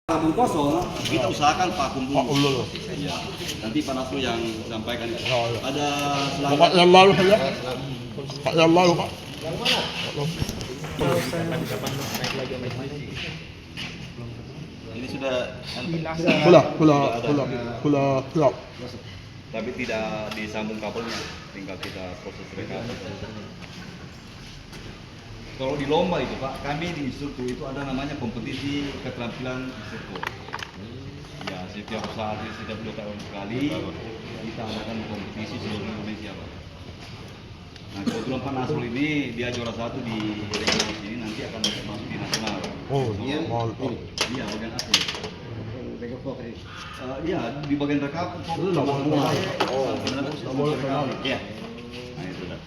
tabung kosong, kita usahakan vakum dulu. Iya. Nanti Pak Nasru yang sampaikan. Ada Pak yang lalu saja. Pak yang lalu Pak. Ini sudah Pula. tapi tidak disambung kabelnya, tinggal kita proses recovery. Kalau di lomba itu Pak, kami di instruktur itu ada namanya kompetisi keterampilan instruktur. Ya, setiap saat, setiap 2 tahun sekali kita adakan kompetisi seluruh Indonesia Pak. Nah, kebetulan Pak Nasrul ini dia juara 1 di regional sini, nanti akan masuk di nasional. Oh, mantap. Iya, bagian asli. Iya, di bagian rekap Itu nama semua. Iya. Nah, itu dah.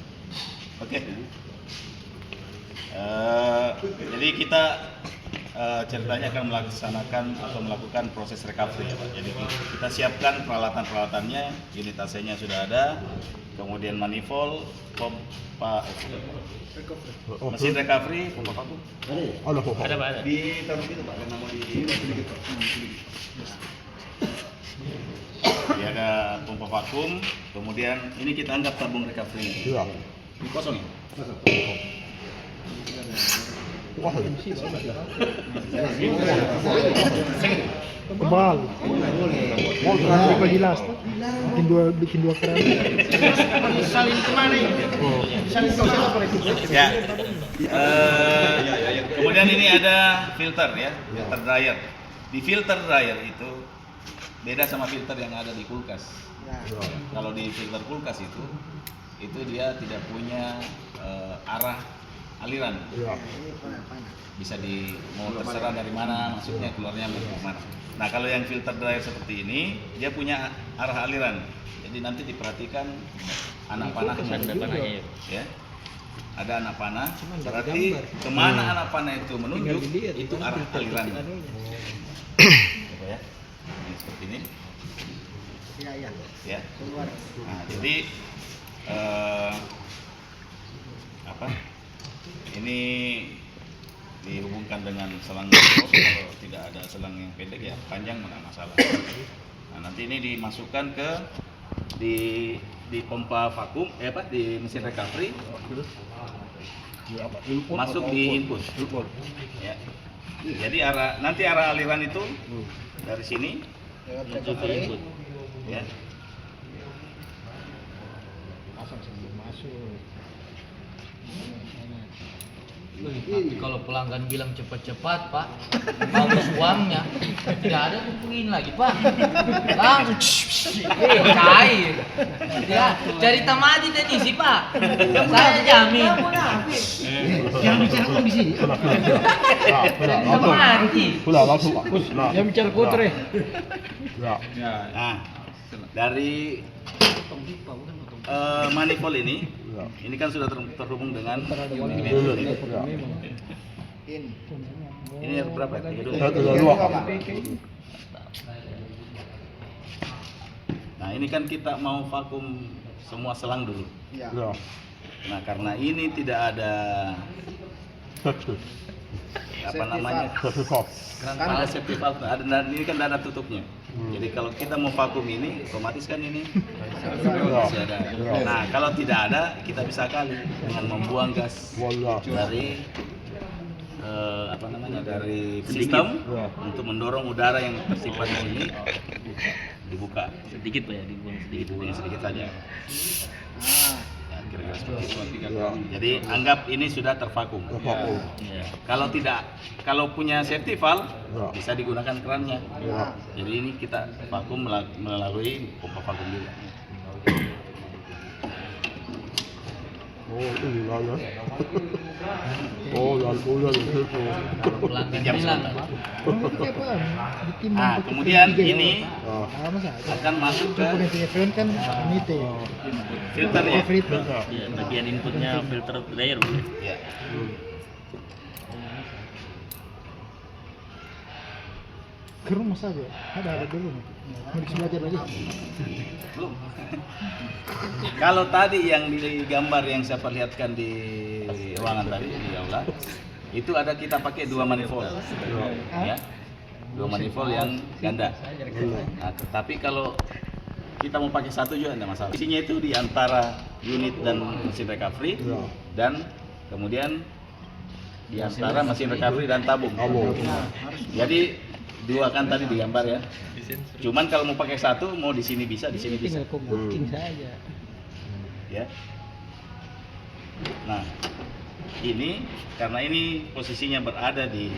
Oke. Jadi kita ceritanya akan melakukan proses recovery ya Pak. Jadi kita siapkan peralatan-peralatannya, unit AC-nya sudah ada, kemudian manifold, pompa, mesin recovery, pompa vakum. Ada Pak. Ada Pak. Di taruh gitu Pak, karena mau di sedikit Pak. Jadi ada pompa vakum, kemudian ini kita anggap tabung recovery. Iya. Ini kosong ya? Wah. Tebal. Mau terlalu jelas tuh. Bikin dua keran. Salin kemana ini? Salin ke sana apa itu? Ya. Kemudian ini ada filter ya, filter dryer. Di filter dryer itu beda sama filter yang ada di kulkas. Kalau di filter kulkas itu dia tidak punya arah aliran. Iya. Bisa mau terserah dari mana masuknya, keluarnya dari mana. Nah, kalau yang filter dryer seperti ini dia punya arah aliran. Jadi nanti diperhatikan anak panahnya ya. Ada anak panah, berarti kemana anak panah itu menunjuk, itu arah aliran. Ya. Ini seperti ini. Ya. Nah, jadi ini dihubungkan dengan selang poros. Kalau tidak ada selang yang pendek ya panjang nggak masalah. Nah, nanti ini dimasukkan ke di pompa vakum di mesin recovery, masuk di input ya. Jadi nanti arah aliran itu dari sini menuju ke input ya. Tapi kalau pelanggan bilang cepat-cepat Pak, bagus uangnya, tidak ada kumpulin lagi Pak. Langsung cair. Ya, cari tamadi tadi sih Pak. Saya jamin. Yang bicara di sini. Tamadi. Pula langsung Pak. Yang bicara kotre. Ya. Nah, dari manifold ini kan sudah terhubung dengan unit. Ini yang berapa ya? 32. Nah, ini kan kita mau vakum semua selang dulu. Ya. Nah, karena ini tidak ada apa namanya? Ada safety valve, ini kan ada tutupnya. Jadi kalau kita mau vakum ini, otomatis kan ini masih ada. Nah, kalau tidak ada, kita bisa kali dengan membuang gas dari dari sistem untuk mendorong udara yang tersimpan di sini dibuka sedikit Pak ya, dibuang sedikit saja. Kira-kira seperti itu. Jadi anggap ini sudah tervakum. Ya. Kalau punya safety valve bisa digunakan kerannya. Jadi ini kita vakum melalui pompa vakum juga. Oh, ini lah ya. Oh, udah itu. Kalau pelanggan bilang Pak, Nah, kemudian ini akan masuk ke kan ini teh. filternya. Ya, bagian inputnya filter dryer. Ya. Ke rumah saja. Ada dulu. Mau belajar lagi. Belum. Kalau tadi yang di gambar yang saya perlihatkan di ruangan tadi di aula, itu ada kita pakai 2 manifold. Ya. dua manifold yang ganda. Nah, tapi kalau kita mau pakai satu juga tidak masalah. Isinya itu di antara unit dan mesin recovery dan kemudian di antara mesin recovery dan tabung. Jadi dua kan tadi digambar ya. Cuman kalau mau pakai satu, mau di sini bisa, di sini bisa. Tinggal kokokin saja. Ya. Nah, ini karena ini posisinya berada di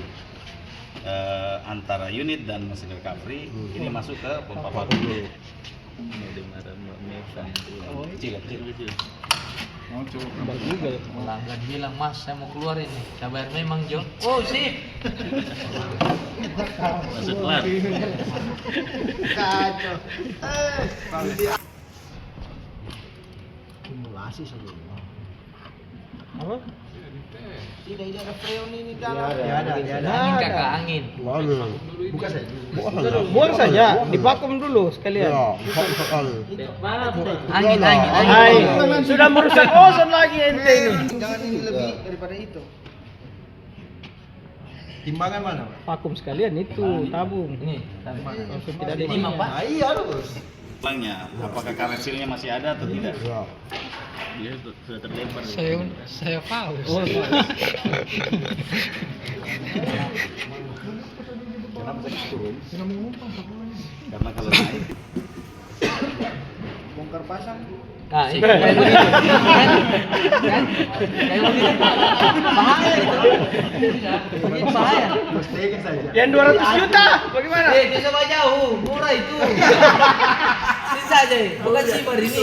antara unit dan mesin recovery, ini masuk ke pompa vakum. Kecil, kecil. Pelanggan bilang, Mas saya mau keluar ini. Saya bayar memang Jo. Oh sip. Masuk kelar. Kacau. Simulasi sebelumnya. Apa? Tidak ada freon ini dalam. Angin kakak angin. Buang saja, divakum dulu sekalian. Angin. Hai, sudah merusak ozon lagi ente ini. Jangan ini lebih daripada itu. Timbangan mana? Vakum sekalian itu tabung. Ini. Langsung tidak ada Ini mah Pak. Iya harus. Pelangnya, apakah karet silnya masih ada atau tidak? Dia sudah terlempar. Saya paus. Kenapa saya turun? Karena kalau naik Bongkar pasang. Nah, ini kayak begitu. Kan? Kayak begitu. Bahaya itu. Ini bahaya. Yang 200 juta, bagaimana? Dia coba jauh, murah itu. Sisa aja, bukan simar ini.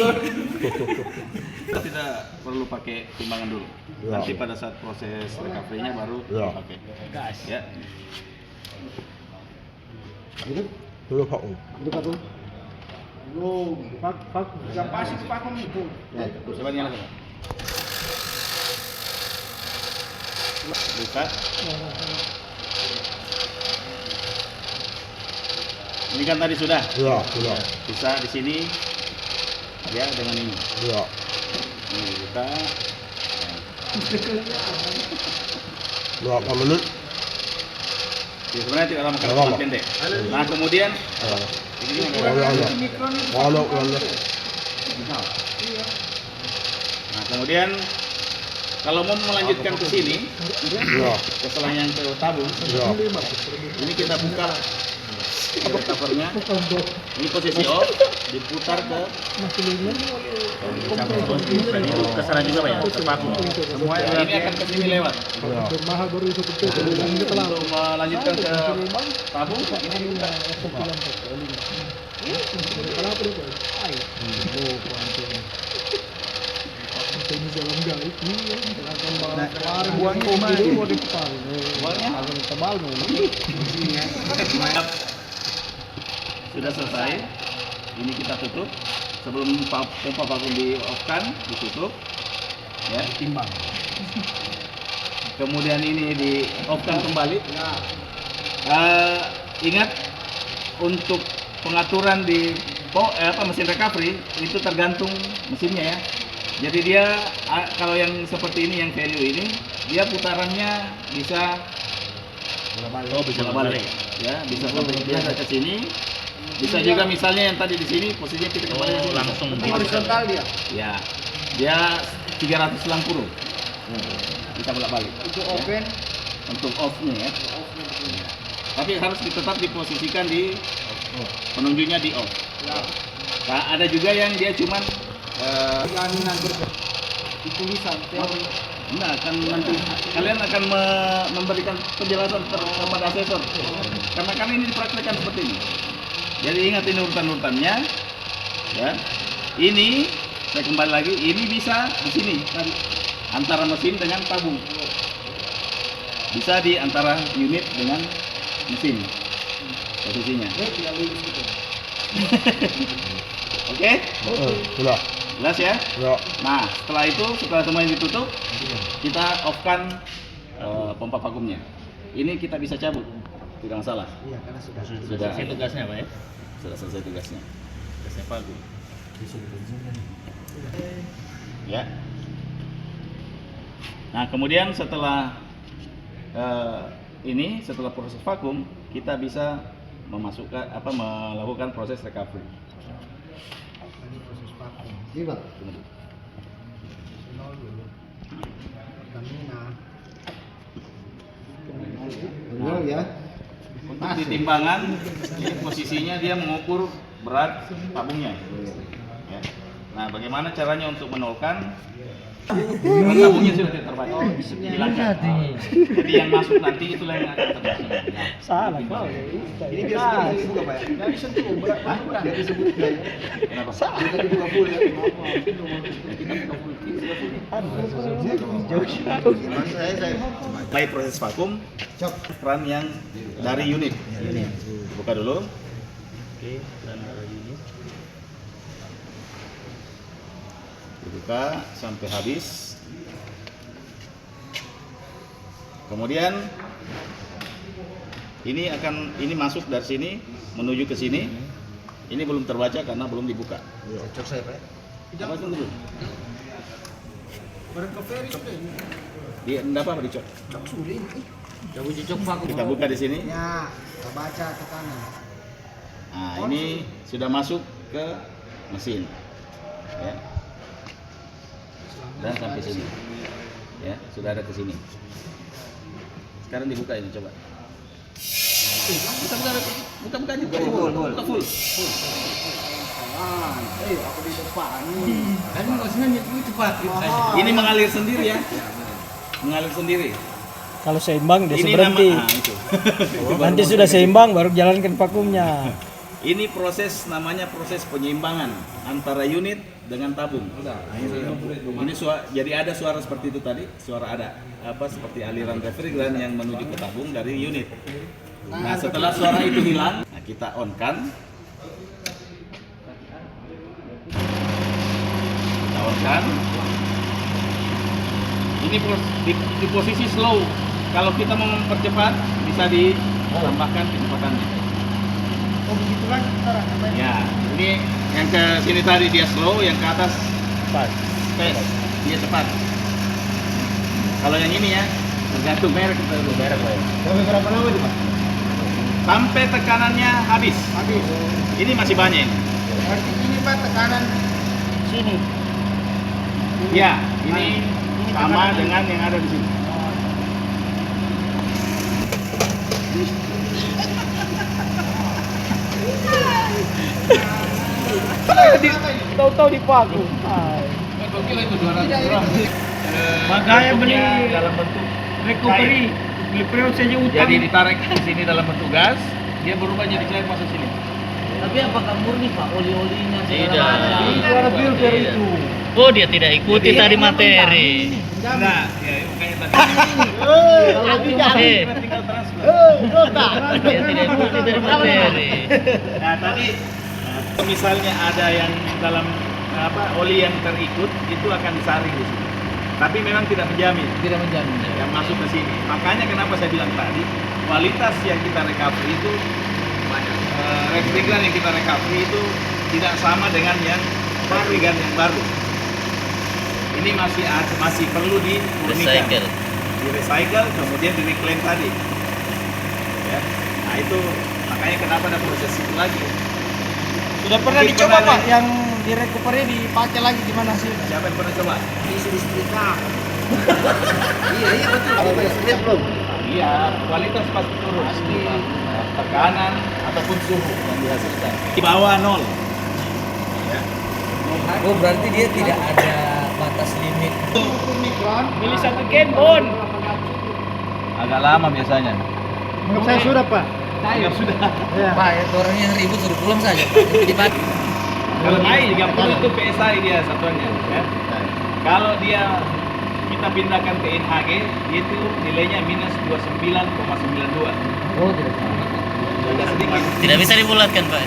kita tidak perlu pakai timbangan dulu. Nanti pada saat proses recovery-nya baru pakai gas ya. Yang pasti vakum itu. Coba nyalakan. Buka. Ini kan tadi sudah. Bisa di sini ya dengan ini. Ini buka. Berapa menit? Ya, sebenarnya tidak lama kalau pendek. Nah kemudian ini nah kemudian kalau mau melanjutkan ke sini, setelah yang ke tabung, ini kita buka covernya. Ini posisi off, diputar ke Kesana juga Pak ya, terpaku. semua ini akan ke sini lewat. Mahal baru itu betul. Untuk melanjutkan ke tabung, ini buka. Sudah selesai. Ini kita tutup. Sebelum pompa vakum di off-kan, ditutup. Ya, timbang. Kemudian ini di off-kan kembali. Ingat untuk pengaturan di mesin recovery itu tergantung mesinnya ya. Jadi dia kalau yang seperti ini yang value ini dia putarannya bisa Bisa balik ya, bisa sampai biasa ke sini. Bisa juga misalnya yang tadi di sini posisinya kita kembali ke sini. langsung Horizontal dia. Ya. Dia 360. Bisa bolak-balik. Itu open. Untuk off-nya ya. Tapi harus tetap diposisikan di penunjuknya di off. Nah, ada juga yang dia cuman Tulisan teori. nah, nanti kalian akan memberikan penjelasan kepada asesor. Karena kan ini dipraktekkan seperti ini. Jadi ingat ini urutan-urutannya. Ya. Ini saya kembali lagi, ini bisa di sini kan, antara mesin dengan tabung. Bisa di antara unit dengan mesin. Posisinya. Oke? Sudah. Jelas ya? Ya. Nah, setelah itu, setelah semuanya ditutup, kita off-kan pompa vakumnya. Ini kita bisa cabut, tidak masalah. Iya, karena sudah. Sudah selesai tugasnya Pak ya. Sudah selesai tugasnya. Tugasnya vakum. Ya. Nah, kemudian setelah ini, setelah proses vakum, kita bisa melakukan proses recovery. Ini bang. Tunggu. Benar ya. Untuk di timbangan, ini posisinya dia mengukur berat tabungnya. Ya. Nah, bagaimana caranya untuk menolkan? Tabungnya sudah tidak terbaca. Hilangkan. Jadi yang masuk nanti itulah yang akan terbaca. Salah kau. Ini biasa dibuka pak ya? Nggak disentuh, berat. Nggak disebut ya. Kenapa? Kita dibuka full ya. Mulai proses vakum, keran yang dari unit. Buka dulu. Oke, dan ini. Dibuka sampai habis. Kemudian ini masuk dari sini menuju ke sini. Ini belum terbaca karena belum dibuka. Cocok saya pak. Apa itu dulu? Recovery sudah. Dia enggak apa dicok. Sudah ini. Coba cocok vakum. Kita buka di sini. Ya, kita baca tekanan. Nah, ini sudah masuk ke mesin. Ya. Dan sampai sini. Ya, sudah ada ke sini. Sekarang dibuka ini coba. Buka juga. Buka full. Aku di depan. Kan maksudnya itu cepat. Ini mengalir sendiri ya. Mengalir sendiri. Kalau seimbang dia Ini berhenti. itu. Nanti sudah seimbang baru jalankan vakumnya. Ini namanya proses penyeimbangan antara unit dengan tabung. Ini jadi ada suara seperti itu tadi, suara ada seperti aliran refrigeran yang menuju ke tabung dari unit. Nah, setelah suara itu hilang, kita on kan. Kita on kan. Ini di posisi slow. Kalau kita mau mempercepat, bisa ditambahkan kecepatannya. Oh begitu lagi sekarang. Ya, ini yang ke sini tadi dia slow, yang ke atas fast, dia cepat. Kalau yang ini ya, tergantung merek kita dulu. Merek ya. Sampai berapa lama nih pak? Sampai tekanannya habis. Habis. Ini masih banyak ini. Berarti ini pak tekanan sini. Ya, ini sama dengan yang ada di sini. Tahu-tahu di vakum. Gila itu 200 gram. Makanya beli dalam bentuk recovery. Beli periode saja utang. Jadi ditarik ke sini dalam bentuk gas, dia berubah jadi cair masuk sini. Tapi apakah murni Pak oli-olinya segala Tidak. macam? Itu ada filter itu. Oh, dia tidak ikuti tadi materi. Nah, ya makanya tadi. Tinggal transfer. Dia tidak ikuti tadi materi. Nah, tadi misalnya ada yang dalam oli yang terikut itu akan disaring di sini. Tapi memang tidak menjamin Tidak menjamin. yang masuk ke sini. Makanya kenapa saya bilang tadi kualitas yang kita recovery itu refrigeran yang kita recovery itu tidak sama dengan yang refrigeran yang baru. Ini masih perlu dimurnikan, di recycle kemudian di reclaim tadi. Ya. Nah itu makanya kenapa ada proses itu lagi. Sudah pernah dicoba Pak yang di recovery dipakai lagi gimana sih? Siapa yang pernah coba? Isi setrika. Iya betul. Kalau lihat belum? Iya, kualitas pasti turun. Tekanan ataupun suhu yang dihasilkan di bawah 0. Ya. Oh berarti dia tidak ada batas limit. Beli satu can bon. Agak lama biasanya. Menurut saya sudah Pak. Anggap sudah. Ya. Pak, itu orang yang ribut suruh pulang saja. Jadi Pak. Kalau AI 30 itu PSI dia satuannya. Ya. Kalau dia kita pindahkan ke NHG, itu nilainya minus 29,92. Oh tidak sama. Agak sedikit. Tidak bisa dibulatkan, Pak.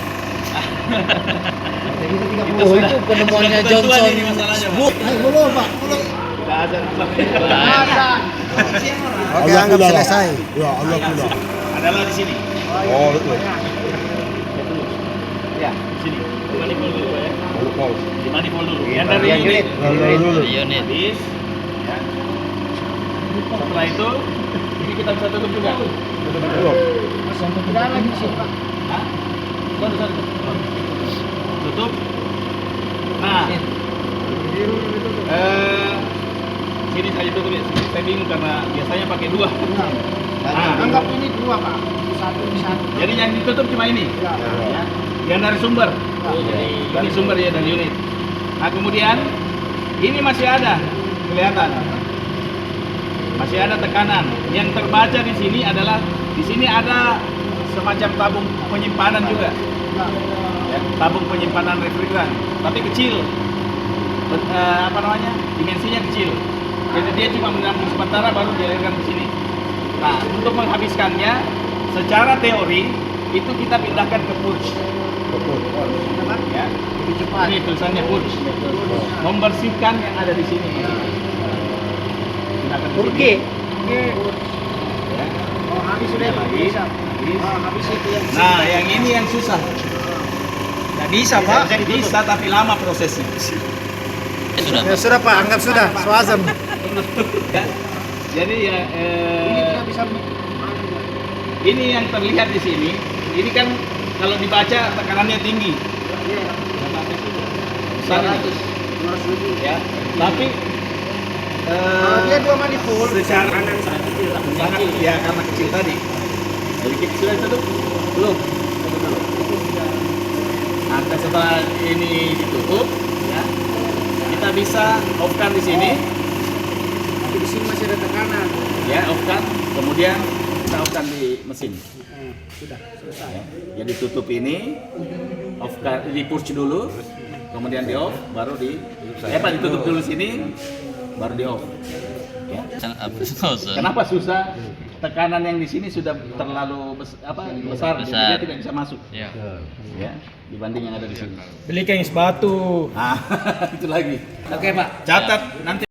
Oh itu penemuannya Sudah ketentuan Johnson. ini masalahnya, Pak. Ayo belum pak. Belum. Sudah ada masalahnya. Oke anggap selesai. Ya Allah kulah. Adalah di sini. Oh itu. Ya, di sini. Di manifold dulu ya. Kalau Di manifold dulu. Yang dari unit. dulu. Unit. Habis. Ya. Setelah itu Ini kita bisa tutup juga. Tidak lagi sih Pak. Hah? Sorry. Tutup. Nah, sini saya tutup ya. Saya bingung karena biasanya pakai dua. Nah, Anggap ini dua Pak. Satu. jadi yang ditutup cuma ini. Ya. Ya. Yang dari sumber. Dari sumber ya, dari unit. Nah, kemudian ini masih ada, kelihatan. Masih ada tekanan. Yang terbaca di sini adalah di sini ada semacam tabung penyimpanan juga. Ya, tabung penyimpanan refrigeran, tapi kecil. Dimensinya kecil. Jadi dia cuma menampung sementara baru dialirkan ke sini. Nah, untuk menghabiskannya secara teori itu kita pindahkan ke purge. Ya, Lebih cepat. ini tulisannya purge. Membersihkan yang ada di sini. Pindahkan ke sini. Oke. Ya. Oh, habis sudah Ini lagi. bisa. Oh, habis itu yang Nah, yang ini yang susah. nggak bisa Pak. Bisa tapi lama prosesnya. Sudah. Ya sudah Pak, anggap sudah. Swazem. Ya. Jadi ya, Ini tidak bisa. ini yang terlihat di sini. Ini kan kalau dibaca tekanannya tinggi. Besar ini. Ya. Tapi Kalau dia dua manifold, secara sangat ya karena kecil tadi. Jadi kita sudah tutup belum? Nah, setelah ini ditutup, ya, kita bisa off-kan di sini. tapi di sini masih ada tekanan. Ya, off-kan, kemudian kita off-kan di mesin. Sudah selesai. Ya. Jadi tutup ini, off-kan di purge dulu, kemudian di off, baru ditutup dulu sini, baru di off. Ya. Kenapa susah? Tekanan yang di sini sudah terlalu besar, jadi dia tidak bisa masuk. Ya. Ya, dibanding yang ada di sini. Beli kain sepatu. Ah, itu lagi. Oke Pak. Catat nanti.